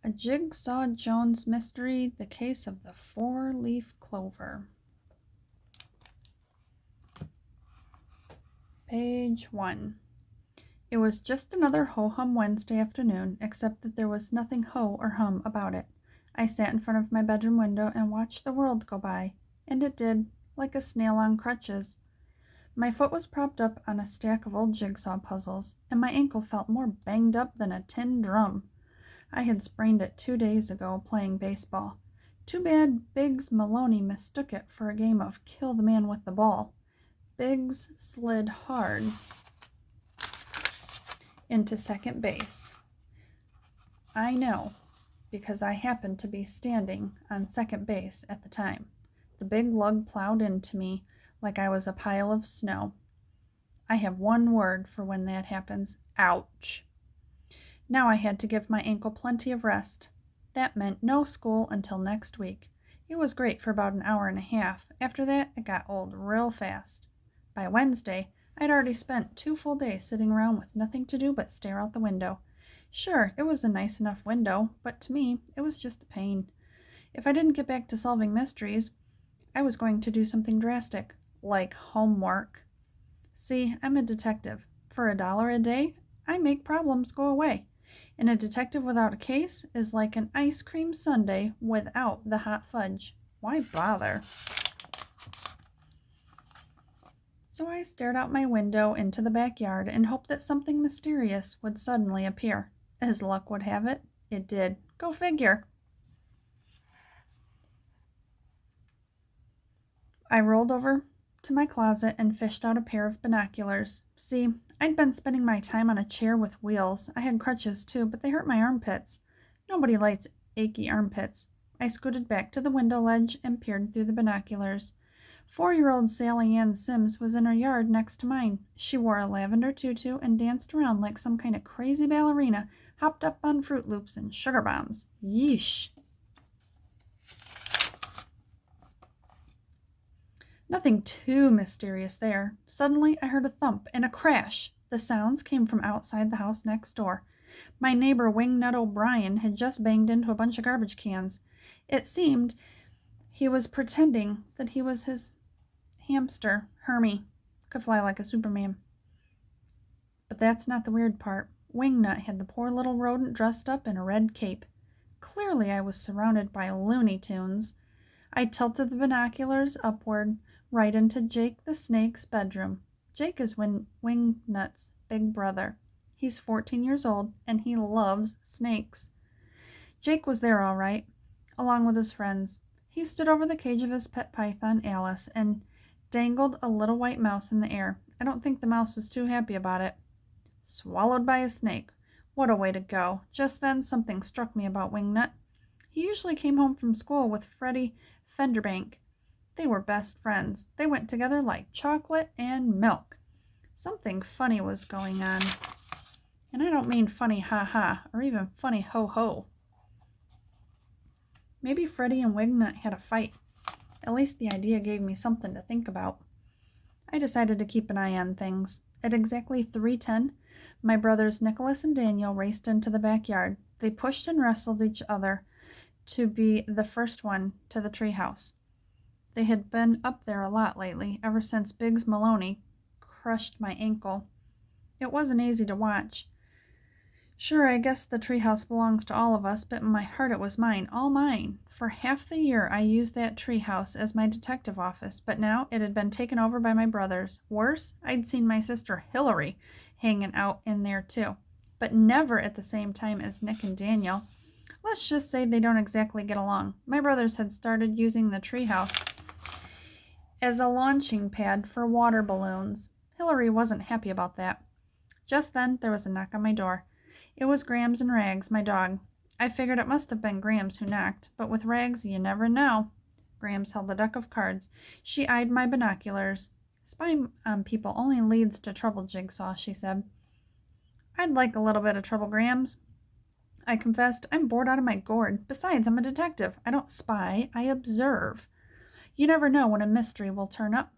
A Jigsaw Jones Mystery, The Case of the Four-Leaf Clover. Page 1. It was just another ho-hum Wednesday afternoon, except that there was nothing ho or hum about it. I sat in front of my bedroom window and watched the world go by, and it did, like a snail on crutches. My foot was propped up on a stack of old jigsaw puzzles, and my ankle felt more banged up than a tin drum. I had sprained it 2 days ago playing baseball. Too bad Biggs Maloney mistook it for a game of kill the man with the ball. Biggs slid hard into second base. I know, because I happened to be standing on second base at the time. The big lug plowed into me like I was a pile of snow. I have one word for when that happens: ouch. Now I had to give my ankle plenty of rest. That meant no school until next week. It was great for about an hour and a half. After that, it got old real fast. By Wednesday, I'd already spent 2 full days sitting around with nothing to do but stare out the window. Sure, it was a nice enough window, but to me, it was just a pain. If I didn't get back to solving mysteries, I was going to do something drastic, like homework. See, I'm a detective. For $1 a day, I make problems go away. And a detective without a case is like an ice cream sundae without the hot fudge. Why bother? So I stared out my window into the backyard and hoped that something mysterious would suddenly appear. As luck would have it, it did. Go figure. I rolled over to my closet and fished out a pair of binoculars. See, I'd been spending my time on a chair with wheels. I had crutches too, but they hurt my armpits. Nobody likes achy armpits. I scooted back to the window ledge and peered through the binoculars. 4-year-old Sally Ann Sims was in her yard next to mine. She wore a lavender tutu and danced around like some kind of crazy ballerina, hopped up on Fruit Loops and sugar bombs. Yeesh. Nothing too mysterious there. Suddenly, I heard a thump and a crash. The sounds came from outside the house next door. My neighbor Wingnut O'Brien had just banged into a bunch of garbage cans. It seemed he was pretending that he was his hamster, Hermie. Could fly like a Superman. But that's not the weird part. Wingnut had the poor little rodent dressed up in a red cape. Clearly, I was surrounded by Looney Tunes. I tilted the binoculars upward, right into Jake the snake's bedroom. Jake is Wingnut's big brother. He's 14 years old, and he loves snakes. Jake was there all right, along with his friends. He stood over the cage of his pet python, Alice, and dangled a little white mouse in the air. I don't think the mouse was too happy about it. Swallowed by a snake. What a way to go. Just then, something struck me about Wingnut. He usually came home from school with Freddie Fenderbank. They were best friends. They went together like chocolate and milk. Something funny was going on. And I don't mean funny ha-ha, or even funny ho-ho. Maybe Freddie and Wingnut had a fight. At least the idea gave me something to think about. I decided to keep an eye on things. At exactly 3:10, my brothers Nicholas and Daniel raced into the backyard. They pushed and wrestled each other to be the first one to the treehouse. They had been up there a lot lately, ever since Biggs Maloney crushed my ankle. It wasn't easy to watch. Sure, I guess the treehouse belongs to all of us, but in my heart it was mine, all mine. For half the year I used that treehouse as my detective office, but now it had been taken over by my brothers. Worse, I'd seen my sister Hillary hanging out in there too, but never at the same time as Nick and Daniel. Let's just say they don't exactly get along. My brothers had started using the treehouse as a launching pad for water balloons. Hillary wasn't happy about that. Just then, there was a knock on my door. It was Grams and Rags, my dog. I figured it must have been Grams who knocked, but with Rags, you never know. Grams held a deck of cards. She eyed my binoculars. Spying on people only leads to trouble, Jigsaw, she said. I'd like a little bit of trouble, Grams. I confessed. I'm bored out of my gourd. Besides, I'm a detective. I don't spy, I observe. You never know when a mystery will turn up.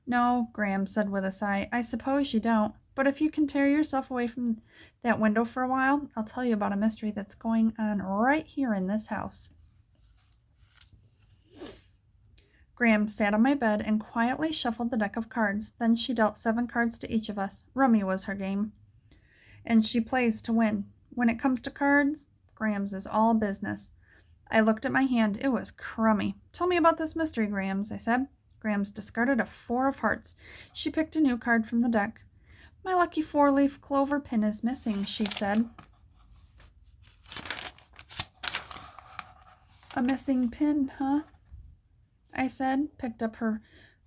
No, Graham said with a sigh. I suppose you don't. But if you can tear yourself away from that window for a while, I'll tell you about a mystery that's going on right here in this house. Graham sat on my bed and quietly shuffled the deck of cards. Then she dealt 7 cards to each of us. Rummy was her game, and she plays to win. When it comes to cards, Graham's is all business. I looked at my hand. It was crummy. Tell me about this mystery, Grams, I said. Grams discarded a 4 of hearts. She picked a new card from the deck. My lucky 4-leaf clover pin is missing, she said. A missing pin, huh? I said, picked up her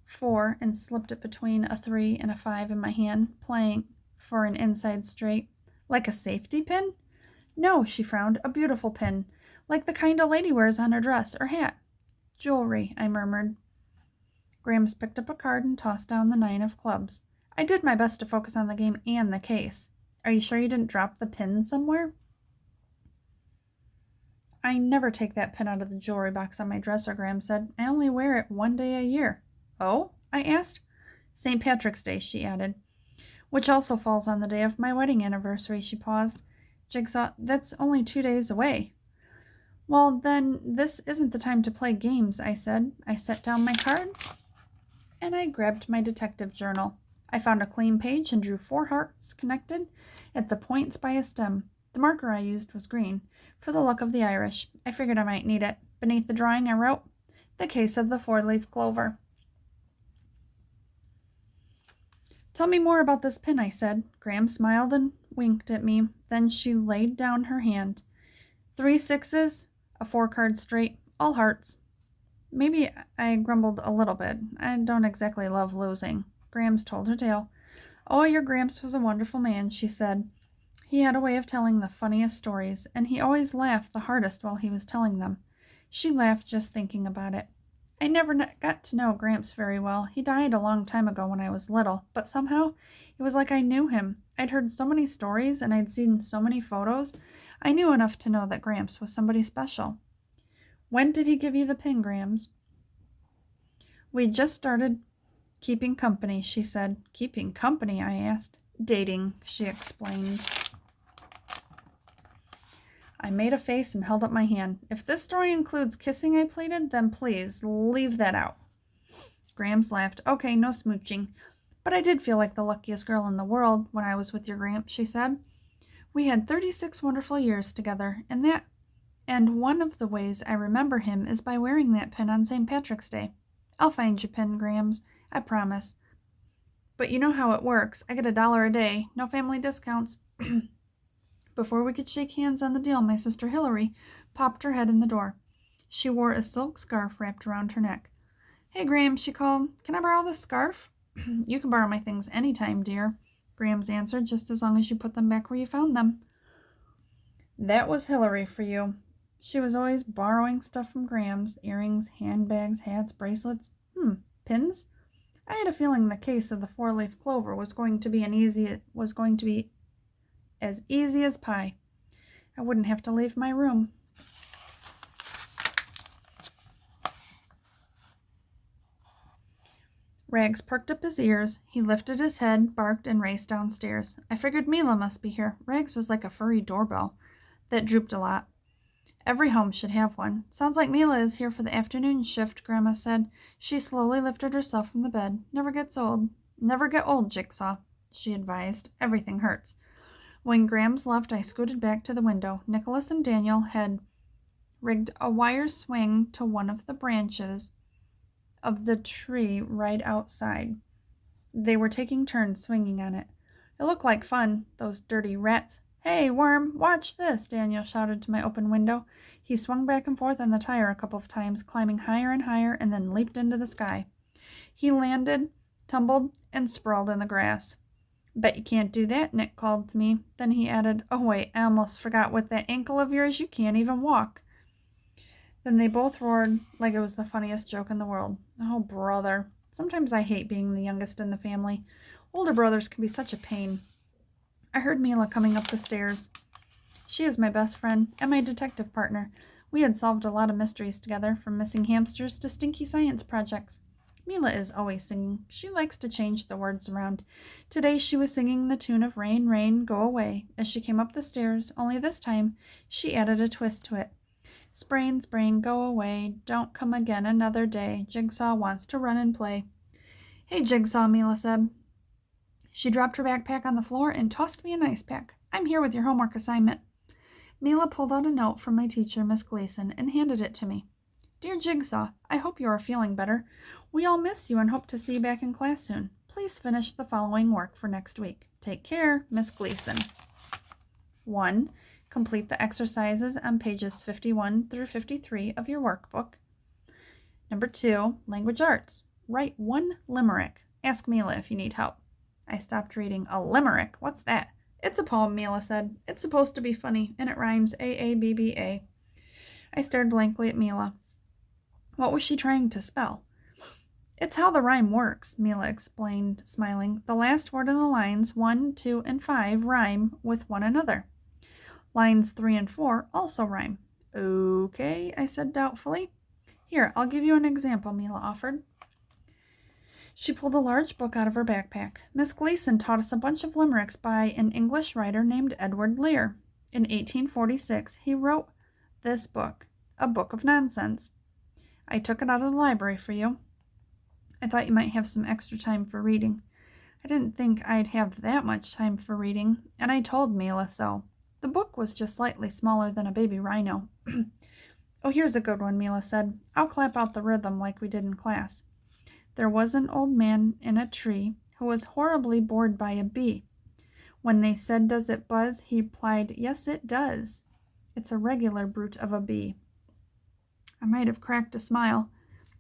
4 and slipped it between a 3 and a 5 in my hand, playing for an inside straight. Like a safety pin? No, she frowned, a beautiful pin, like the kind a lady wears on her dress or hat. Jewelry, I murmured. Grams picked up a card and tossed down the 9 of clubs. I did my best to focus on the game and the case. Are you sure you didn't drop the pin somewhere? I never take that pin out of the jewelry box on my dresser, Graham said. I only wear it 1 day a year. Oh? I asked. St. Patrick's Day, she added. Which also falls on the day of my wedding anniversary, she paused. Jigsaw, that's only 2 days away. Well, then, this isn't the time to play games, I said. I set down my cards, and I grabbed my detective journal. I found a clean page and drew 4 hearts connected at the points by a stem. The marker I used was green, for the look of the Irish. I figured I might need it. Beneath the drawing I wrote, the case of the 4-leaf clover. Tell me more about this pin, I said. Graham smiled and winked at me. Then she laid down her hand. 3 6s, a 4-card straight, all hearts. Maybe I grumbled a little bit. I don't exactly love losing. Grams told her tale. Oh, your Gramps was a wonderful man, she said. He had a way of telling the funniest stories, and he always laughed the hardest while he was telling them. She laughed just thinking about it. I never got to know Gramps very well. He died a long time ago when I was little, but somehow it was like I knew him. I'd heard so many stories, and I'd seen so many photos. I knew enough to know that Gramps was somebody special. When did he give you the pin, Grams? We just started keeping company, she said. Keeping company, I asked. Dating, she explained. I made a face and held up my hand. If this story includes kissing, I pleaded, then please leave that out. Grams laughed. Okay, no smooching. But I did feel like the luckiest girl in the world when I was with your Gramps, she said. We had 36 wonderful years together, and one of the ways I remember him is by wearing that pin on St. Patrick's Day. I'll find you pin, Grams. I promise. But you know how it works. I get $1 a day, no family discounts. Before we could shake hands on the deal, my sister Hillary popped her head in the door. She wore a silk scarf wrapped around her neck. Hey, Graham, she called. Can I borrow this scarf? You can borrow my things any time, dear, Grams answered, just as long as you put them back where you found them. That was Hillary for you. She was always borrowing stuff from Grams, earrings, handbags, hats, bracelets. Pins? I had a feeling the case of the 4-leaf clover was going to be as easy as pie. I wouldn't have to leave my room. Rags perked up his ears. He lifted his head, barked, and raced downstairs. I figured Mila must be here. Rags was like a furry doorbell that drooped a lot. Every home should have one. Sounds like Mila is here for the afternoon shift, Grandma said. She slowly lifted herself from the bed. Never gets old. Never get old, Jigsaw, she advised. Everything hurts. When Grams left, I scooted back to the window. Nicholas and Daniel had rigged a wire swing to one of the branches of the tree right outside. They were taking turns swinging on it. It looked like fun, those dirty rats. Hey, Worm, watch this, Daniel shouted to my open window. He swung back and forth on the tire a couple of times, climbing higher and higher, and then leaped into the sky. He landed, tumbled, and sprawled in the grass. Bet you can't do that, Nick called to me. Then he added, oh wait, I almost forgot, with that ankle of yours, you can't even walk. Then they both roared like it was the funniest joke in the world. Oh, brother. Sometimes I hate being the youngest in the family. Older brothers can be such a pain. I heard Mila coming up the stairs. She is my best friend and my detective partner. We had solved a lot of mysteries together, from missing hamsters to stinky science projects. Mila is always singing. She likes to change the words around. Today she was singing the tune of Rain, Rain, Go Away as she came up the stairs, only this time she added a twist to it. Sprain, sprain, go away, don't come again another day. Jigsaw wants to run and play. Hey, Jigsaw, Mila said. She dropped her backpack on the floor and tossed me an ice pack. I'm here with your homework assignment. Mila pulled out a note from my teacher, Miss Gleason, and handed it to me. Dear Jigsaw, I hope you are feeling better. We all miss you and hope to see you back in class soon. Please finish the following work for next week. Take care, Miss Gleason. 1. Complete the exercises on pages 51 through 53 of your workbook. Number 2, language arts. Write one limerick. Ask Mila if you need help. I stopped reading. A limerick? What's that? It's a poem, Mila said. It's supposed to be funny, and it rhymes A-A-B-B-A. I stared blankly at Mila. What was she trying to spell? It's how the rhyme works, Mila explained, smiling. The last word in the lines 1, 2, and 5 rhyme with one another. Lines 3 and 4 also rhyme. Okay, I said doubtfully. Here, I'll give you an example, Mila offered. She pulled a large book out of her backpack. Miss Gleason taught us a bunch of limericks by an English writer named Edward Lear. In 1846, he wrote this book, A Book of Nonsense. I took it out of the library for you. I thought you might have some extra time for reading. I didn't think I'd have that much time for reading, and I told Mila so. The book was just slightly smaller than a baby rhino. Oh, here's a good one, Mila said. I'll clap out the rhythm like we did in class. There was an old man in a tree who was horribly bored by a bee. When they said, "Does it buzz?" he replied, "Yes, it does. It's a regular brute of a bee." I might have cracked a smile.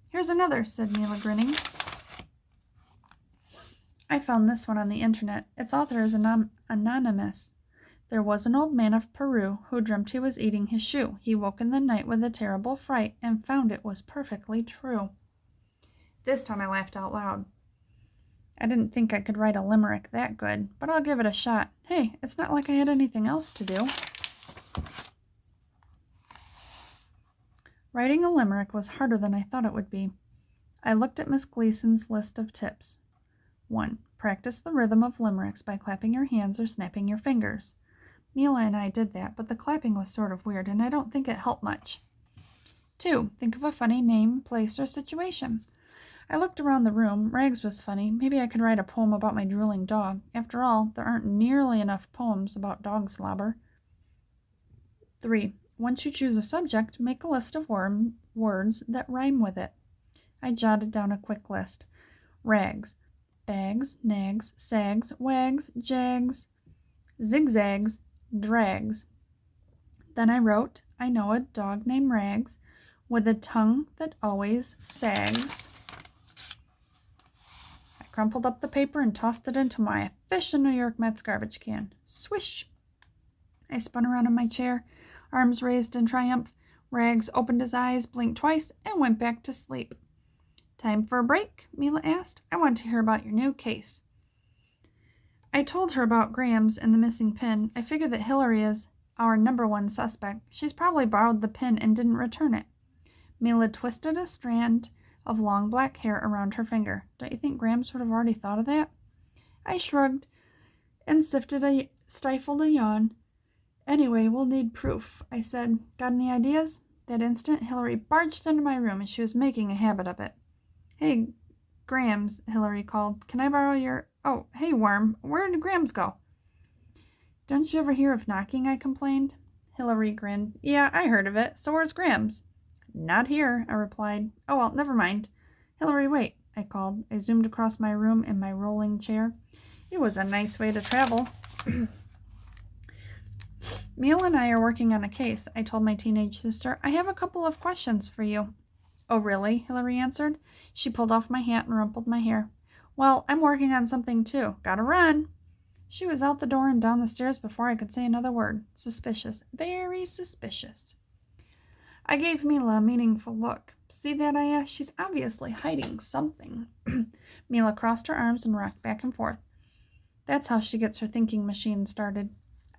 Here's another, said Mila, grinning. I found this one on the internet. Its author is anonymous. There was an old man of Peru who dreamt he was eating his shoe. He woke in the night with a terrible fright and found it was perfectly true. This time I laughed out loud. I didn't think I could write a limerick that good, but I'll give it a shot. Hey, it's not like I had anything else to do. Writing a limerick was harder than I thought it would be. I looked at Miss Gleason's list of tips. 1. Practice the rhythm of limericks by clapping your hands or snapping your fingers. Mila and I did that, but the clapping was sort of weird, and I don't think it helped much. 2. Think of a funny name, place, or situation. I looked around the room. Rags was funny. Maybe I could write a poem about my drooling dog. After all, there aren't nearly enough poems about dog slobber. 3. Once you choose a subject, make a list of words that rhyme with it. I jotted down a quick list. Rags, bags, nags, sags, wags, jags, zigzags, drags. Then I wrote, I know a dog named Rags with a tongue that always sags. I crumpled up the paper and tossed it into my official New York Mets garbage can. Swish! I spun around in my chair, arms raised in triumph. Rags opened his eyes, blinked twice, and went back to sleep. Time for a break? Mila asked. I want to hear about your new case. I told her about Graham's and the missing pin. I figured that Hillary is our #1 suspect. She's probably borrowed the pin and didn't return it. Mila twisted a strand of long black hair around her finger. Don't you think Graham sort of already thought of that? I shrugged and stifled a yawn. Anyway, we'll need proof, I said. Got any ideas? That instant, Hillary barged into my room, and she was making a habit of it. Hey, Grams, Hillary called. Can I borrow your... Oh, hey, Worm. Where did Grams go? Don't you ever hear of knocking, I complained. Hillary grinned. Yeah, I heard of it. So where's Grams? Not here, I replied. Oh, well, never mind. Hillary, wait, I called. I zoomed across my room in my rolling chair. It was a nice way to travel. Mila and I are working on a case, I told my teenage sister. I have a couple of questions for you. Oh, really? Hillary answered. She pulled off my hat and rumpled my hair. Well, I'm working on something too. Gotta run. She was out the door and down the stairs before I could say another word. Suspicious. Very suspicious. I gave Mila a meaningful look. See that, I asked? She's obviously hiding something. Mila crossed her arms and rocked back and forth. That's how she gets her thinking machine started.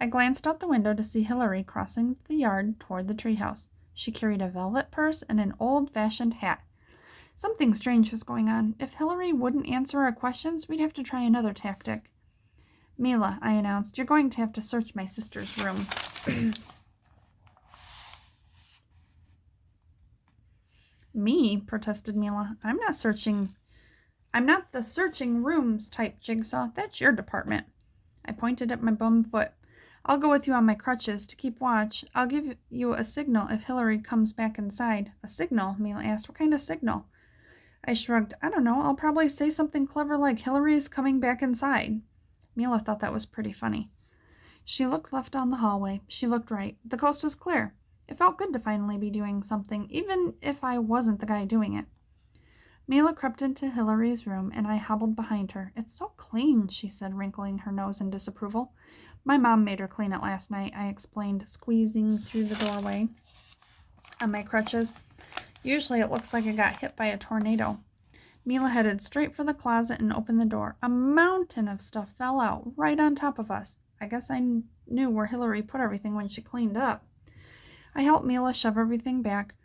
I glanced out the window to see Hillary crossing the yard toward the treehouse. She carried a velvet purse and an old-fashioned hat. Something strange was going on. If Hillary wouldn't answer our questions, we'd have to try another tactic. Mila, I announced, you're going to have to search my sister's room. Me? Protested Mila. I'm not the searching rooms type, Jigsaw. That's your department. I pointed at my bum foot. I'll go with you on my crutches to keep watch. I'll give you a signal if Hillary comes back inside. A signal? Mila asked. What kind of signal? I shrugged. I don't know. I'll probably say something clever like Hillary's coming back inside. Mila thought that was pretty funny. She looked left down the hallway. She looked right. The coast was clear. It felt good to finally be doing something, even if I wasn't the guy doing it. Mila crept into Hillary's room, and I hobbled behind her. It's so clean, she said, wrinkling her nose in disapproval. My mom made her clean it last night, I explained, squeezing through the doorway on my crutches. Usually it looks like I got hit by a tornado. Mila headed straight for the closet and opened the door. A mountain of stuff fell out right on top of us. I guess I knew where Hillary put everything when she cleaned up. I helped Mila shove everything back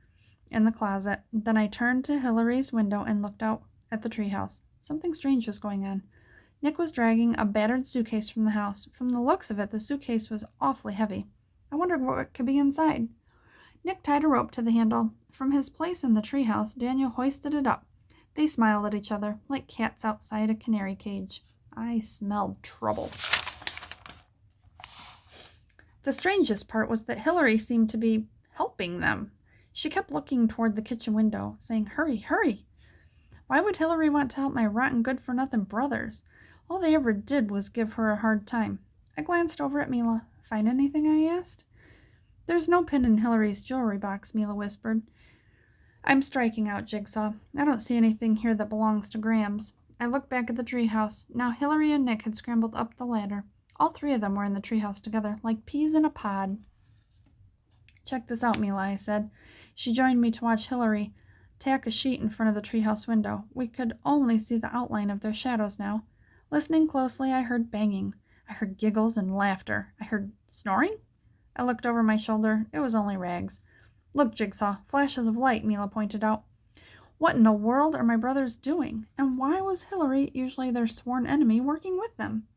in the closet. Then I turned to Hillary's window and looked out at the treehouse. Something strange was going on. Nick was dragging a battered suitcase from the house. From the looks of it, the suitcase was awfully heavy. I wondered what could be inside. Nick tied a rope to the handle. From his place in the treehouse, Daniel hoisted it up. They smiled at each other, like cats outside a canary cage. I smelled trouble. The strangest part was that Hillary seemed to be helping them. She kept looking toward the kitchen window, saying, "Hurry, hurry." Why would Hillary want to help my rotten good-for-nothing brothers? All they ever did was give her a hard time. I glanced over at Mila. "Find anything?" I asked. "There's no pin in Hillary's jewelry box," Mila whispered. "I'm striking out, Jigsaw. I don't see anything here that belongs to Grams." I looked back at the treehouse. Now Hillary and Nick had scrambled up the ladder. All three of them were in the treehouse together, like peas in a pod. "Check this out, Mila," I said. She joined me to watch Hillary tack a sheet in front of the treehouse window. We could only see the outline of their shadows now. Listening closely, I heard banging. I heard giggles and laughter. I heard snoring? I looked over my shoulder. It was only Rags. "Look, Jigsaw, flashes of light," Mila pointed out. What in the world are my brothers doing? And why was Hillary, usually their sworn enemy, working with them?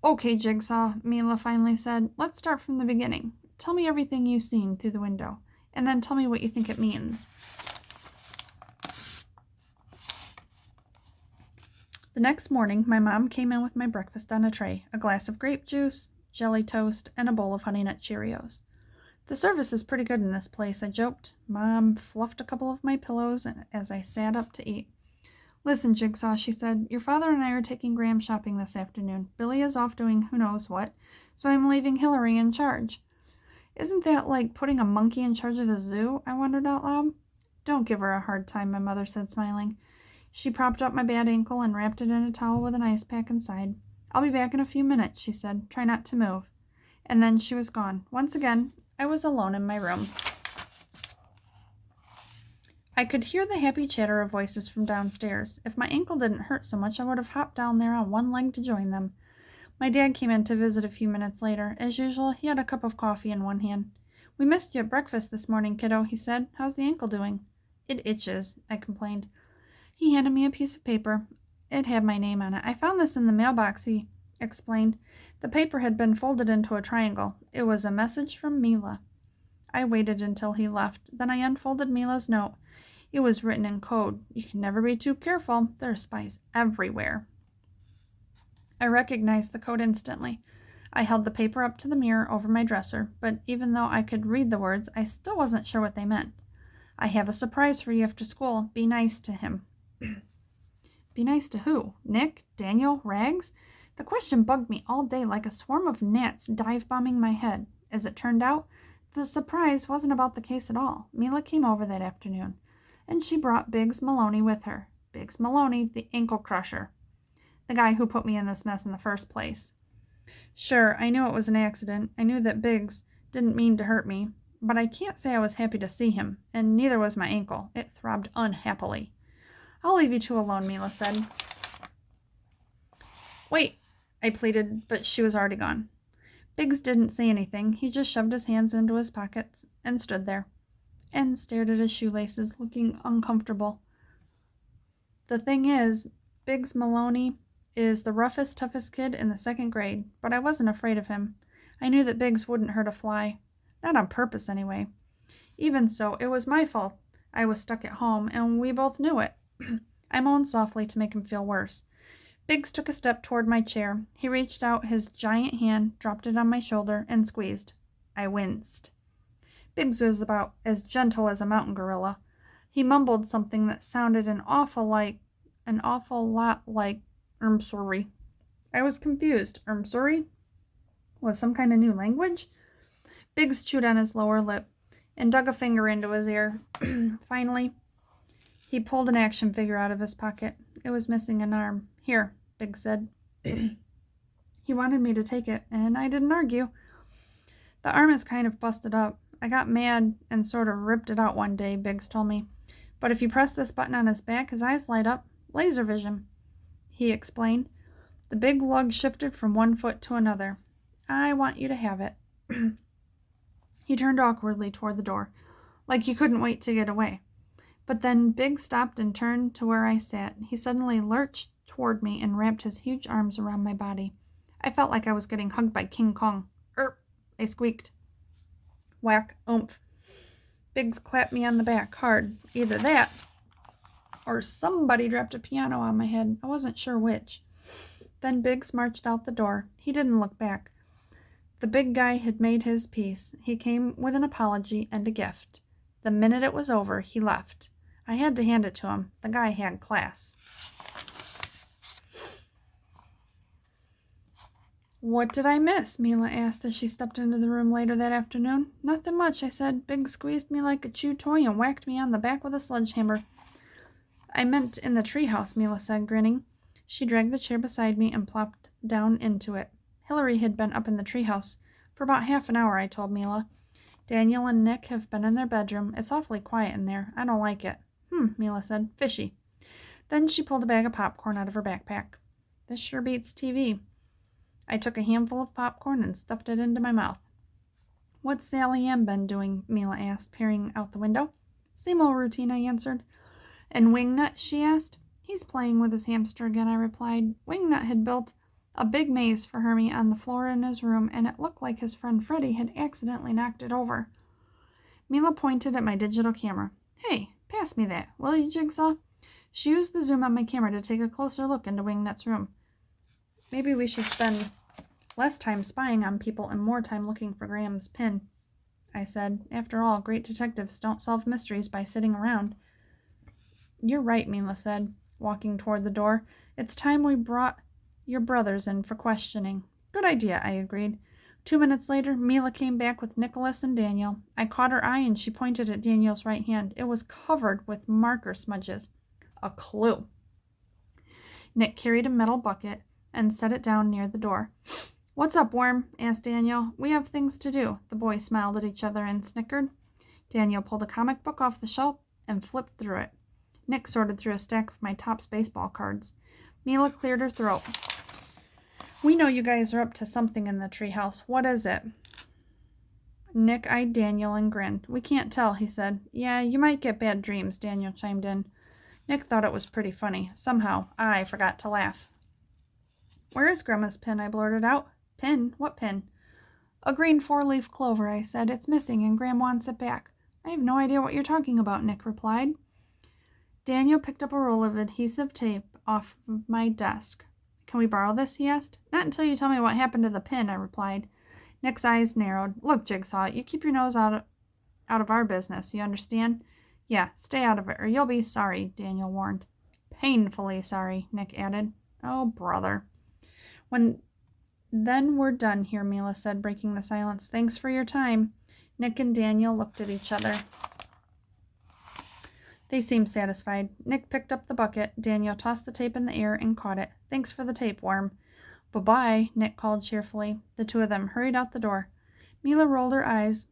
"Okay, Jigsaw," Mila finally said. "Let's start from the beginning. Tell me everything you've seen through the window, and then tell me what you think it means." The next morning, my mom came in with my breakfast on a tray, a glass of grape juice, jelly toast, and a bowl of Honey Nut Cheerios. "The service is pretty good in this place," I joked. Mom fluffed a couple of my pillows as I sat up to eat. "Listen, Jigsaw," she said, "your father and I are taking Graham shopping this afternoon. Billy is off doing who knows what, so I'm leaving Hillary in charge." "Isn't that like putting a monkey in charge of the zoo?" I wondered out loud. "Don't give her a hard time," my mother said, smiling. She propped up my bad ankle and wrapped it in a towel with an ice pack inside. "I'll be back in a few minutes," she said. "Try not to move." And then she was gone. Once again, I was alone in my room. I could hear the happy chatter of voices from downstairs. If my ankle didn't hurt so much, I would have hopped down there on one leg to join them. My dad came in to visit a few minutes later. As usual, he had a cup of coffee in one hand. "We missed you at breakfast this morning, kiddo," he said. "How's the ankle doing?" "It itches," I complained. He handed me a piece of paper. It had my name on it. "I found this in the mailbox," he explained. The paper had been folded into a triangle. It was a message from Mila. I waited until he left. Then I unfolded Mila's note. It was written in code. You can never be too careful. There are spies everywhere. I recognized the code instantly. I held the paper up to the mirror over my dresser, but even though I could read the words, I still wasn't sure what they meant. "I have a surprise for you after school. Be nice to him." Be nice to who? Nick? Daniel? Rags? The question bugged me all day like a swarm of gnats dive-bombing my head. As it turned out, the surprise wasn't about the case at all. Mila came over that afternoon, and she brought Biggs Maloney with her. Biggs Maloney, the ankle crusher. The guy who put me in this mess in the first place. Sure, I knew it was an accident. I knew that Biggs didn't mean to hurt me, but I can't say I was happy to see him, and neither was my ankle. It throbbed unhappily. "I'll leave you two alone," Mila said. "Wait," I pleaded, but she was already gone. Biggs didn't say anything. He just shoved his hands into his pockets and stood there and stared at his shoelaces, looking uncomfortable. The thing is, Biggs Maloney is the roughest, toughest kid in the 2nd grade, but I wasn't afraid of him. I knew that Biggs wouldn't hurt a fly. Not on purpose, anyway. Even so, it was my fault. I was stuck at home, and we both knew it. I moaned softly to make him feel worse. Biggs took a step toward my chair. He reached out his giant hand, dropped it on my shoulder, and squeezed. I winced. Biggs was about as gentle as a mountain gorilla. He mumbled something that sounded an awful lot like, sorry. I was confused. Sorry? Was some kind of new language? Biggs chewed on his lower lip and dug a finger into his ear. Finally, he pulled an action figure out of his pocket. It was missing an arm. Here, Biggs said. He wanted me to take it, and I didn't argue. The arm is kind of busted up. I got mad and sort of ripped it out one day, Biggs told me. But if you press this button on his back, his eyes light up. Laser vision, he explained. The big lug shifted from one foot to another. I want you to have it. He turned awkwardly toward the door, like he couldn't wait to get away. But then Biggs stopped and turned to where I sat. He suddenly lurched toward me and wrapped his huge arms around my body. I felt like I was getting hugged by King Kong. I squeaked. Whack, oomph. Biggs clapped me on the back, hard. Either that, or somebody dropped a piano on my head. I wasn't sure which. Then Biggs marched out the door. He didn't look back. The big guy had made his peace. He came with an apology and a gift. The minute it was over, he left. I had to hand it to him. The guy had class. What did I miss? Mila asked as she stepped into the room later that afternoon. Nothing much, I said. Biggs squeezed me like a chew toy and whacked me on the back with a sledgehammer. I meant in the treehouse, Mila said, grinning. She dragged the chair beside me and plopped down into it. Hillary had been up in the treehouse for about half an hour, I told Mila. Daniel and Nick have been in their bedroom. It's awfully quiet in there. I don't like it. Mila said. Fishy. Then she pulled a bag of popcorn out of her backpack. This sure beats TV. I took a handful of popcorn and stuffed it into my mouth. What's Sally Ann been doing? Mila asked, peering out the window. Same old routine, I answered. And Wingnut? She asked. He's playing with his hamster again, I replied. Wingnut had built a big maze for Hermie on the floor in his room, and it looked like his friend Freddie had accidentally knocked it over. Mila pointed at my digital camera. Hey, pass me that, will you, Jigsaw? She used the zoom on my camera to take a closer look into Wingnut's room. Maybe we should spend less time spying on people and more time looking for Graham's pin, I said. After all, great detectives don't solve mysteries by sitting around. You're right, Mila said, walking toward the door. It's time we brought your brothers in for questioning. Good idea, I agreed. 2 minutes later, Mila came back with Nicholas and Daniel. I caught her eye and she pointed at Daniel's right hand. It was covered with marker smudges. A clue. Nick carried a metal bucket and set it down near the door. What's up, Worm? Asked Daniel. We have things to do. The boys smiled at each other and snickered. Daniel pulled a comic book off the shelf and flipped through it. Nick sorted through a stack of my Topps baseball cards. Mila cleared her throat. We know you guys are up to something in the treehouse. What is it? Nick eyed Daniel and grinned. We can't tell, he said. Yeah, you might get bad dreams, Daniel chimed in. Nick thought it was pretty funny. Somehow, I forgot to laugh. Where is Grandma's pin? I blurted out. Pin? What pin? A green 4-leaf clover, I said. It's missing and Gram wants it back. I have no idea what you're talking about, Nick replied. Daniel picked up a roll of adhesive tape off of my desk. Can we borrow this? He asked. Not until you tell me what happened to the pin, I replied. Nick's eyes narrowed. Look, Jigsaw, you keep your nose out of our business, you understand? Yeah, stay out of it, or you'll be sorry, Daniel warned. Painfully sorry, Nick added. Oh, brother. Then we're done here, Mila said, breaking the silence. Thanks for your time. Nick and Daniel looked at each other. They seemed satisfied. Nick picked up the bucket. Daniel tossed the tape in the air and caught it. Thanks for the tape, Worm. Bye-bye, Nick called cheerfully. The two of them hurried out the door. Mila rolled her eyes.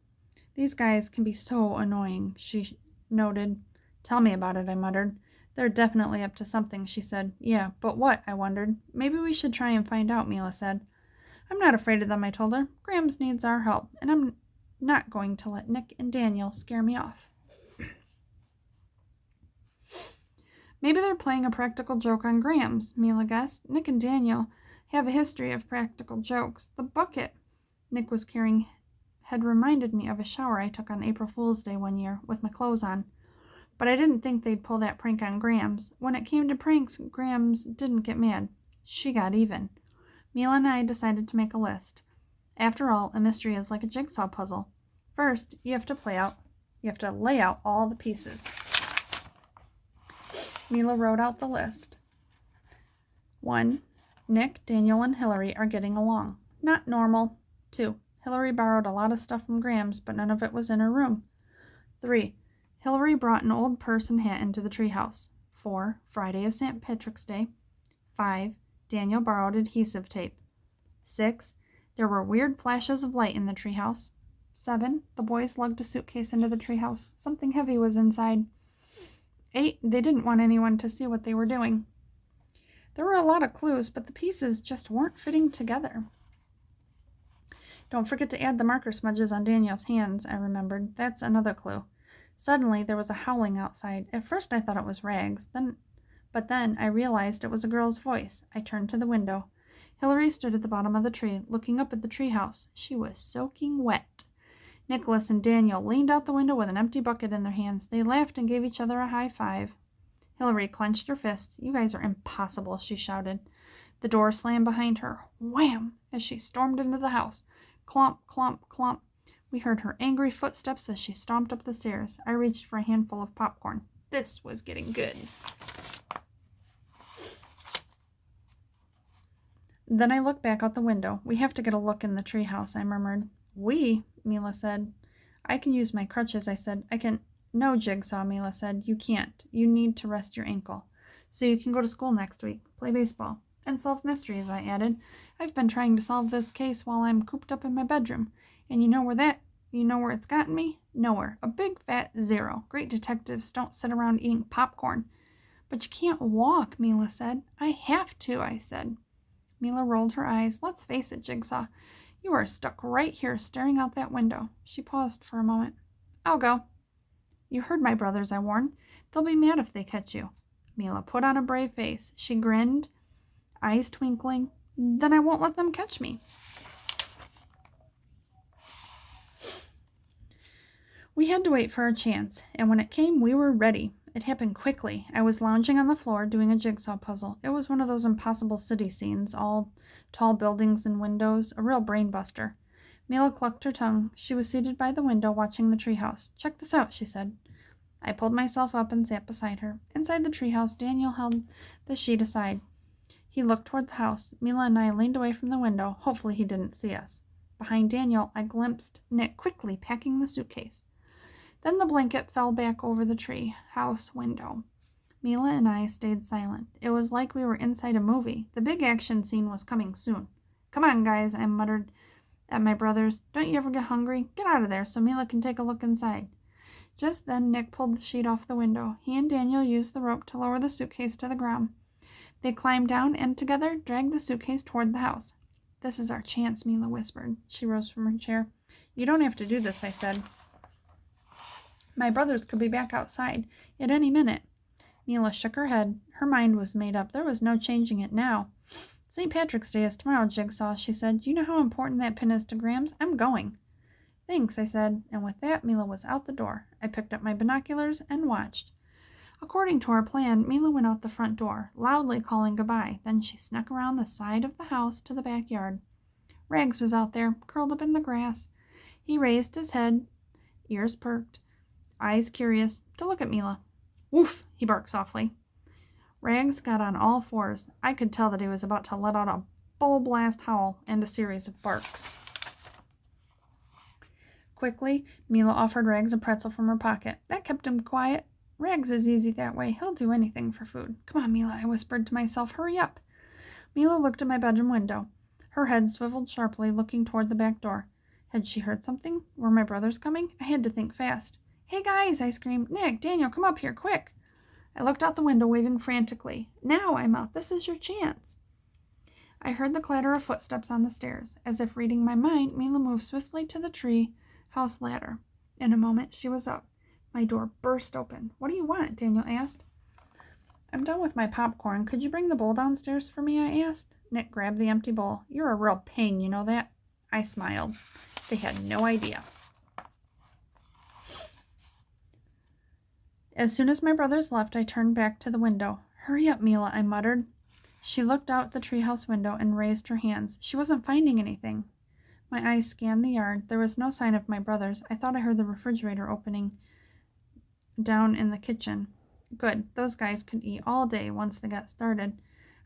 These guys can be so annoying, she noted. Tell me about it, I muttered. They're definitely up to something, she said. Yeah, but what? I wondered. Maybe we should try and find out, Mila said. I'm not afraid of them, I told her. Grams needs our help, and I'm not going to let Nick and Daniel scare me off. Maybe they're playing a practical joke on Grams, Mila guessed. Nick and Daniel have a history of practical jokes. The bucket Nick was carrying had reminded me of a shower I took on April Fool's Day one year with my clothes on. But I didn't think they'd pull that prank on Grams. When it came to pranks, Grams didn't get mad. She got even. Mila and I decided to make a list. After all, a mystery is like a jigsaw puzzle. First, you have to lay out all the pieces. Mila wrote out the list. 1. Nick, Daniel, and Hillary are getting along. Not normal. 2. Hillary borrowed a lot of stuff from Grams, but none of it was in her room. 3. Hillary brought an old purse and hat into the treehouse. 4. Friday is St. Patrick's Day. 5. Daniel borrowed adhesive tape. 6. There were weird flashes of light in the treehouse. 7. The boys lugged a suitcase into the treehouse. Something heavy was inside. 8. They didn't want anyone to see what they were doing. There were a lot of clues, but the pieces just weren't fitting together. Don't forget to add the marker smudges on Daniel's hands, I remembered. That's another clue. Suddenly, there was a howling outside. At first, I thought it was Rags, but then I realized it was a girl's voice. I turned to the window. Hillary stood at the bottom of the tree, looking up at the treehouse. She was soaking wet. Nicholas and Daniel leaned out the window with an empty bucket in their hands. They laughed and gave each other a high five. Hillary clenched her fists. "You guys are impossible," she shouted. The door slammed behind her. Wham! As she stormed into the house. Clomp, clomp, clomp. We heard her angry footsteps as she stomped up the stairs. I reached for a handful of popcorn. This was getting good. Then I looked back out the window. "We have to get a look in the treehouse," I murmured. "We?" Mila said. "I can use my crutches," I said. No, Jigsaw," Mila said. "You can't. You need to rest your ankle. So you can go to school next week, play baseball, and solve mysteries," I added. "I've been trying to solve this case while I'm cooped up in my bedroom. And you know where it's gotten me? Nowhere. A big fat 0. Great detectives don't sit around eating popcorn." "But you can't walk," Mila said. "I have to," I said. Mila rolled her eyes. "Let's face it, Jigsaw. You are stuck right here staring out that window." She paused for a moment. "I'll go." "You heard my brothers," I warned. "They'll be mad if they catch you." Mila put on a brave face. She grinned, eyes twinkling. "Then I won't let them catch me." We had to wait for our chance, and when it came, we were ready. It happened quickly. I was lounging on the floor doing a jigsaw puzzle. It was one of those impossible city scenes, all tall buildings and windows, a real brain buster. Mila clucked her tongue. She was seated by the window watching the treehouse. "Check this out," she said. I pulled myself up and sat beside her. Inside the treehouse, Daniel held the sheet aside. He looked toward the house. Mila and I leaned away from the window. Hopefully he didn't see us. Behind Daniel, I glimpsed Nick quickly packing the suitcase. Then the blanket fell back over the tree house window. Mila and I stayed silent. It was like we were inside a movie. The big action scene was coming soon. "Come on, guys," I muttered at my brothers. "Don't you ever get hungry? Get out of there so Mila can take a look inside." Just then, Nick pulled the sheet off the window. He and Daniel used the rope to lower the suitcase to the ground. They climbed down and together dragged the suitcase toward the house. "This is our chance," Mila whispered. She rose from her chair. "You don't have to do this," I said. "My brothers could be back outside at any minute." Mila shook her head. Her mind was made up. There was no changing it now. "St. Patrick's Day is tomorrow, Jigsaw," she said. "You know how important that pin is to Grams? I'm going." "Thanks," I said, and with that, Mila was out the door. I picked up my binoculars and watched. According to our plan, Mila went out the front door, loudly calling goodbye. Then she snuck around the side of the house to the backyard. Rags was out there, curled up in the grass. He raised his head, ears perked, eyes curious, to look at Mila. "Woof!" he barked softly. Rags got on all fours. I could tell that he was about to let out a bull-blast howl and a series of barks. Quickly, Mila offered Rags a pretzel from her pocket. That kept him quiet. Rags is easy that way. He'll do anything for food. "Come on, Mila," I whispered to myself. "Hurry up." Mila looked at my bedroom window. Her head swiveled sharply, looking toward the back door. Had she heard something? Were my brothers coming? I had to think fast. "Hey, guys," I screamed. "Nick, Daniel, come up here, quick." I looked out the window, waving frantically. "Now," I mouthed. "This is your chance." I heard the clatter of footsteps on the stairs. As if reading my mind, Mila moved swiftly to the tree house ladder. In a moment, she was up. My door burst open. "What do you want?" Daniel asked. I'm done with my popcorn. Could you bring the bowl downstairs for me? I asked. Nick grabbed the empty bowl. You're a real pain, you know that? I smiled. They had no idea. As soon as my brothers left, I turned back to the window. Hurry up, Mila, I muttered. She looked out the treehouse window and raised her hands. She wasn't finding anything. My eyes scanned the yard. There was no sign of my brothers. I thought I heard the refrigerator opening down in the kitchen. Good. Those guys could eat all day once they got started.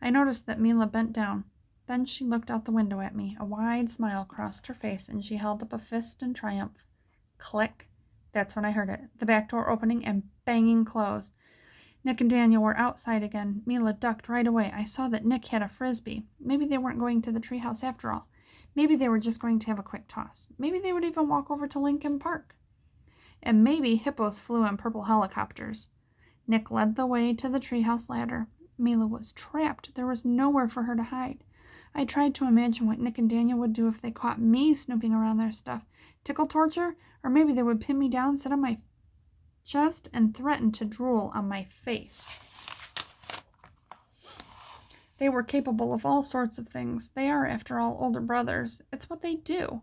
I noticed that Mila bent down. Then she looked out the window at me. A wide smile crossed her face, and she held up a fist in triumph. Click. That's when I heard it. The back door opening and banging closed. Nick and Daniel were outside again. Mila ducked right away. I saw that Nick had a frisbee. Maybe they weren't going to the treehouse after all. Maybe they were just going to have a quick toss. Maybe they would even walk over to Lincoln Park. And maybe hippos flew in purple helicopters. Nick led the way to the treehouse ladder. Mila was trapped. There was nowhere for her to hide. I tried to imagine what Nick and Daniel would do if they caught me snooping around their stuff. Tickle torture? Or maybe they would pin me down, sit on my chest, and threaten to drool on my face. They were capable of all sorts of things. They are, after all, older brothers. It's what they do.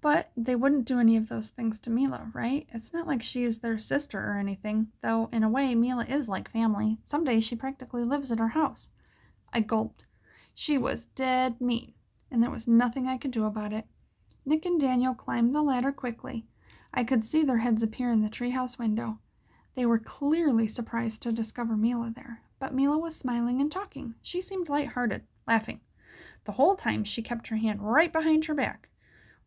But they wouldn't do any of those things to Mila, right? It's not like she is their sister or anything, though in a way Mila is like family. Some days she practically lives at her house. I gulped. She was dead mean, and there was nothing I could do about it. Nick and Daniel climbed the ladder quickly. I could see their heads appear in the treehouse window. They were clearly surprised to discover Mila there, but Mila was smiling and talking. She seemed lighthearted, laughing. The whole time she kept her hand right behind her back.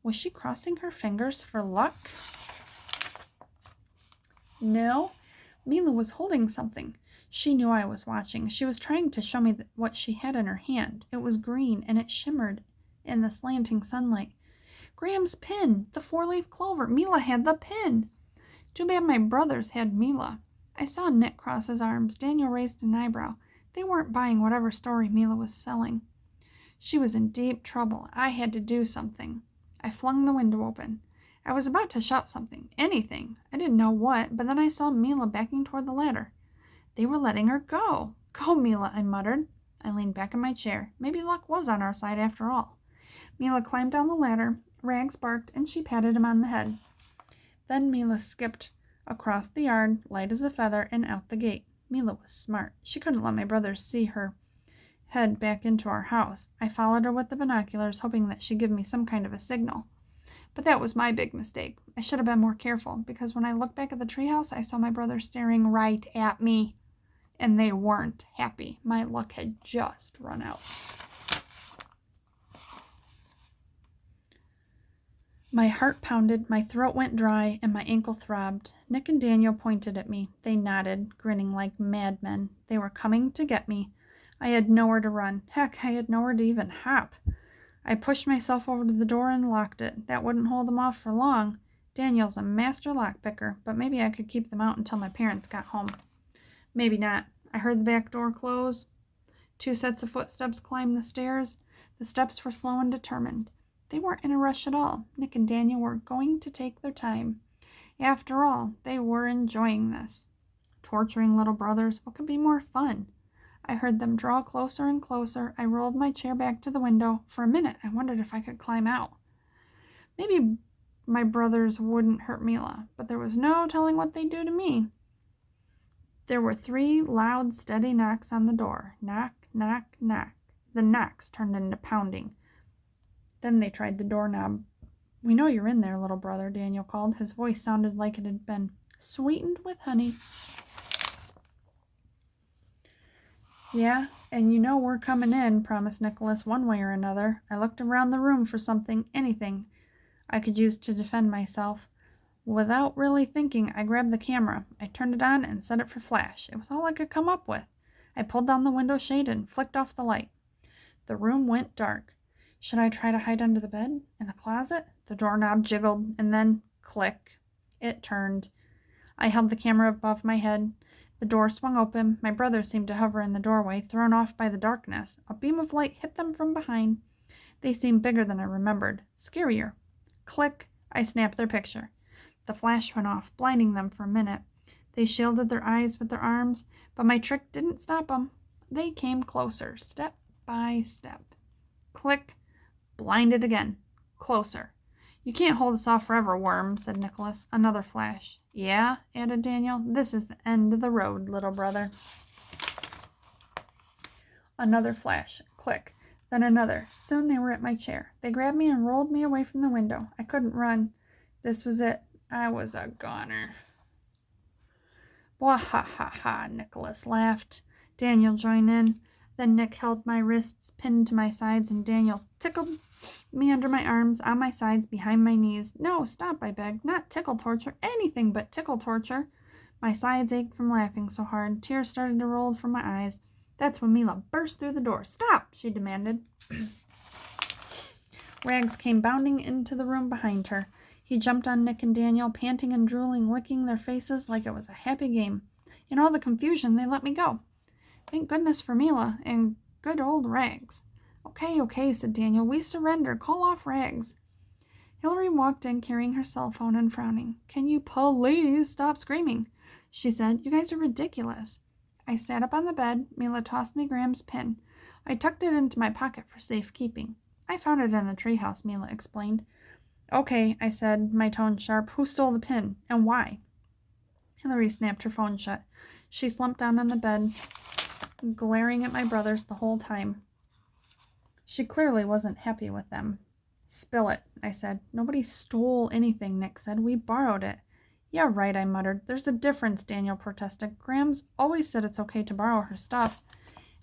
Was she crossing her fingers for luck? No, Mila was holding something. She knew I was watching. She was trying to show me what she had in her hand. It was green, and it shimmered in the slanting sunlight. Graham's pin, the 4-leaf clover. Mila had the pin. Too bad my brothers had Mila. I saw Nick cross his arms. Daniel raised an eyebrow. They weren't buying whatever story Mila was selling. She was in deep trouble. I had to do something. I flung the window open. I was about to shout something, anything. I didn't know what, but then I saw Mila backing toward the ladder. They were letting her go. Go, Mila, I muttered. I leaned back in my chair. Maybe luck was on our side after all. Mila climbed down the ladder. Rags barked, and she patted him on the head. Then Mila skipped across the yard, light as a feather, and out the gate. Mila was smart. She couldn't let my brothers see her head back into our house. I followed her with the binoculars, hoping that she'd give me some kind of a signal. But that was my big mistake. I should have been more careful, because when I looked back at the treehouse, I saw my brothers staring right at me. And they weren't happy. My luck had just run out. My heart pounded, my throat went dry, and my ankle throbbed. Nick and Daniel pointed at me. They nodded, grinning like madmen. They were coming to get me. I had nowhere to run. Heck, I had nowhere to even hop. I pushed myself over to the door and locked it. That wouldn't hold them off for long. Daniel's a master lockpicker, but maybe I could keep them out until my parents got home. Maybe not. I heard the back door close. 2 sets of footsteps climbed the stairs. The steps were slow and determined. They weren't in a rush at all. Nick and Daniel were going to take their time. After all, they were enjoying this. Torturing little brothers, what could be more fun? I heard them draw closer and closer. I rolled my chair back to the window. For a minute, I wondered if I could climb out. Maybe my brothers wouldn't hurt Mila, but there was no telling what they'd do to me. There were 3 loud, steady knocks on the door. Knock, knock, knock. The knocks turned into pounding. Then they tried the doorknob. "We know you're in there, little brother," Daniel called. His voice sounded like it had been sweetened with honey. "Yeah, and you know we're coming in," promised Nicholas, "one way or another." I looked around the room for something, anything I could use to defend myself. Without really thinking, I grabbed the camera. I turned it on and set it for flash. It was all I could come up with. I pulled down the window shade and flicked off the light. The room went dark. Should I try to hide under the bed? In the closet? The doorknob jiggled, and then, click, it turned. I held the camera above my head. The door swung open. My brothers seemed to hover in the doorway, thrown off by the darkness. A beam of light hit them from behind. They seemed bigger than I remembered. Scarier. Click, I snapped their picture. The flash went off, blinding them for a minute. They shielded their eyes with their arms, but my trick didn't stop them. They came closer, step by step. Click. Blinded again. Closer. You can't hold us off forever, worm, said Nicholas. Another flash. Yeah, added Daniel. This is the end of the road, little brother. Another flash. Click. Then another. Soon they were at my chair. They grabbed me and rolled me away from the window. I couldn't run. This was it. I was a goner. Wah ha ha ha, Nicholas laughed. Daniel joined in. Then Nick held my wrists pinned to my sides, and Daniel tickled me under my arms, on my sides, behind my knees. No, stop, I begged. Not tickle torture. Anything but tickle torture. My sides ached from laughing so hard. Tears started to roll from my eyes. That's when Mila burst through the door. Stop, she demanded. Rags came bounding into the room behind her. He jumped on Nick and Daniel, panting and drooling, licking their faces like it was a happy game. In all the confusion, they let me go. Thank goodness for Mila and good old Rags. Okay, said Daniel. We surrender. Call off Rags. Hillary walked in carrying her cell phone and frowning. Can you please stop screaming? She said. You guys are ridiculous. I sat up on the bed. Mila tossed me Graham's pin. I tucked it into my pocket for safekeeping. I found it in the treehouse, Mila explained. Okay, I said, my tone sharp. Who stole the pin, and why? Hillary snapped her phone shut. She slumped down on the bed, glaring at my brothers the whole time. She clearly wasn't happy with them. Spill it, I said. Nobody stole anything, Nick said. We borrowed it. Yeah, right, I muttered. There's a difference, Daniel protested. Graham's always said it's okay to borrow her stuff.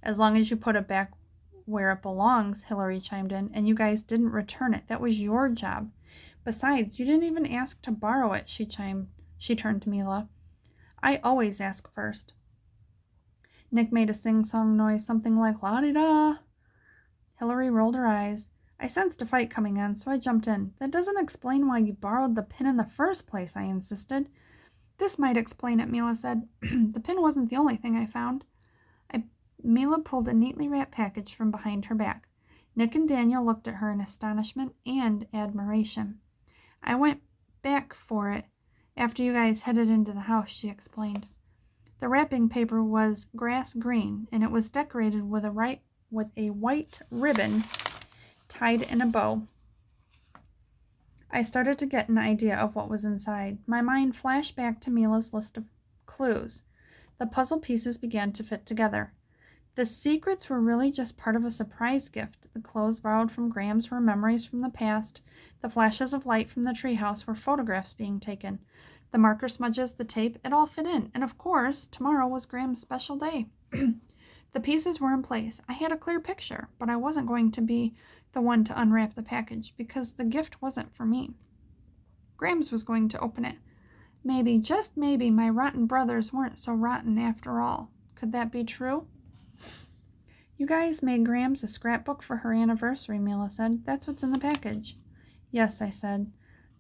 As long as you put it back where it belongs, Hillary chimed in, and you guys didn't return it. That was your job. Besides, you didn't even ask to borrow it, she turned to Mila. I always ask first. Nick made a sing-song noise, something like la-di-da. Hillary rolled her eyes. I sensed a fight coming on, so I jumped in. That doesn't explain why you borrowed the pin in the first place, I insisted. This might explain it, Mila said. The pin wasn't the only thing I found. Mila pulled a neatly wrapped package from behind her back. Nick and Daniel looked at her in astonishment and admiration. I went back for it after you guys headed into the house, she explained. The wrapping paper was grass green, and it was decorated with a white ribbon tied in a bow. I started to get an idea of what was inside. My mind flashed back to Mila's list of clues. The puzzle pieces began to fit together. The secrets were really just part of a surprise gift. The clothes borrowed from Graham's were memories from the past. The flashes of light from the treehouse were photographs being taken. The marker smudges, the tape, it all fit in. And of course, tomorrow was Graham's special day. The pieces were in place. I had a clear picture, but I wasn't going to be the one to unwrap the package because the gift wasn't for me. Graham's was going to open it. Maybe, just maybe, my rotten brothers weren't so rotten after all. Could that be true? You guys made Graham's a scrapbook for her anniversary, Mila said. That's what's in the package. Yes, I said.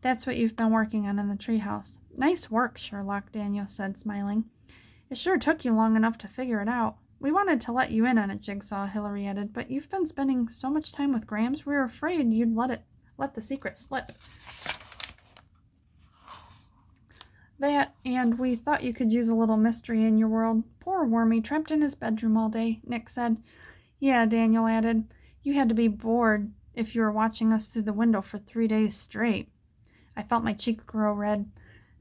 That's what you've been working on in the treehouse. Nice work, Sherlock, Daniel said, smiling. It sure took you long enough to figure it out. We wanted to let you in on it, Jigsaw, Hillary added, but you've been spending so much time with Graham's, we were afraid you'd let the secret slip. That, and we thought you could use a little mystery in your world. Poor Wormy, trapped in his bedroom all day, Nick said. Yeah, Daniel added. You had to be bored if you were watching us through the window for 3 days straight. I felt my cheeks grow red,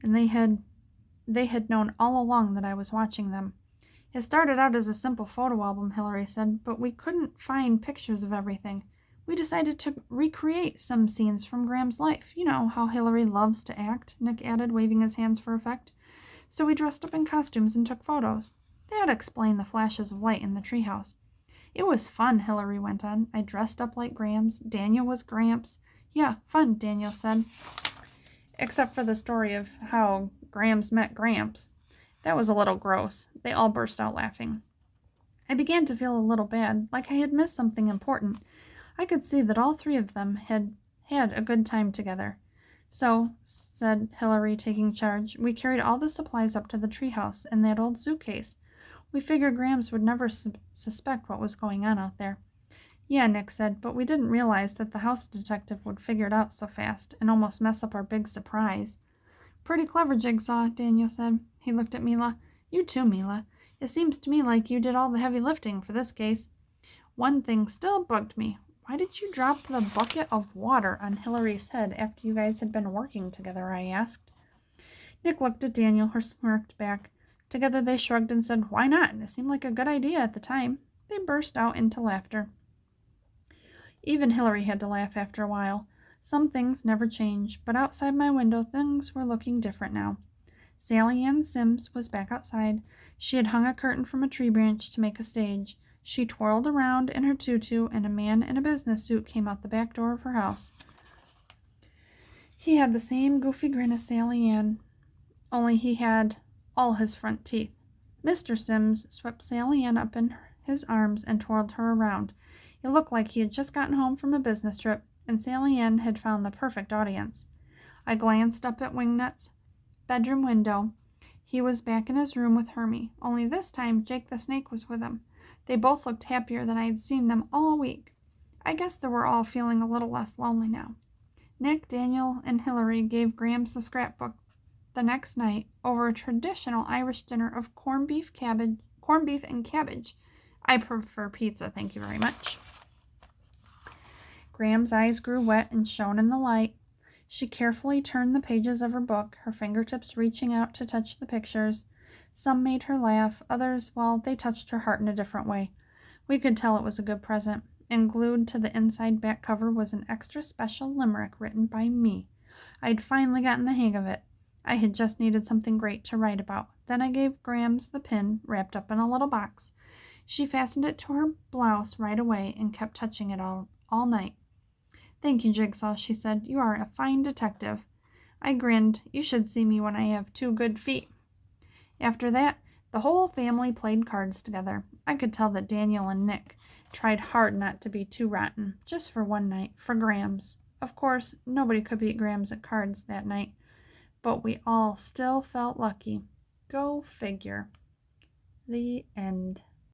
and they had known all along that I was watching them. It started out as a simple photo album, Hillary said, but we couldn't find pictures of everything. We decided to recreate some scenes from Graham's life. You know how Hillary loves to act, Nick added, waving his hands for effect. So we dressed up in costumes and took photos. That explained the flashes of light in the treehouse. It was fun, Hillary went on. I dressed up like Graham's. Daniel was Gramps. Yeah, fun, Daniel said. Except for the story of how Graham's met Gramps. That was a little gross. They all burst out laughing. I began to feel a little bad, like I had missed something important. I could see that all three of them had had a good time together. So, said Hillary, taking charge, we carried all the supplies up to the treehouse in that old suitcase. We figured Grams would never suspect what was going on out there. Yeah, Nick said, but we didn't realize that the house detective would figure it out so fast and almost mess up our big surprise. Pretty clever, Jigsaw, Daniel said. He looked at Mila. You too, Mila. It seems to me like you did all the heavy lifting for this case. One thing still bugged me. Why did you drop the bucket of water on Hillary's head after you guys had been working together? I asked. Nick looked at Daniel, who smirked back. Together they shrugged and said, Why not? It seemed like a good idea at the time. They burst out into laughter. Even Hillary had to laugh after a while. Some things never change, but outside my window things were looking different now. Sally Ann Sims was back outside. She had hung a curtain from a tree branch to make a stage. She twirled around in her tutu, and a man in a business suit came out the back door of her house. He had the same goofy grin as Sally Ann, only he had all his front teeth. Mr. Sims swept Sally Ann up in his arms and twirled her around. It looked like he had just gotten home from a business trip, and Sally Ann had found the perfect audience. I glanced up at Wingnuts' bedroom window. He was back in his room with Hermie, only this time Jake the Snake was with him. They both looked happier than I had seen them all week. I guess they were all feeling a little less lonely now. Nick, Daniel, and Hillary gave Grams the scrapbook the next night over a traditional Irish dinner of corned beef and cabbage. I prefer pizza, thank you very much. Graham's eyes grew wet and shone in the light. She carefully turned the pages of her book, her fingertips reaching out to touch the pictures. Some made her laugh, others, well, they touched her heart in a different way. We could tell it was a good present, and glued to the inside back cover was an extra special limerick written by me. I'd finally gotten the hang of it. I had just needed something great to write about. Then I gave Grams the pin, wrapped up in a little box. She fastened it to her blouse right away and kept touching it all night. Thank you, Jigsaw, she said. You are a fine detective. I grinned. You should see me when I have 2 good feet. After that, the whole family played cards together. I could tell that Daniel and Nick tried hard not to be too rotten, just for one night, for Grams. Of course, nobody could beat Grams at cards that night, but we all still felt lucky. Go figure. The end.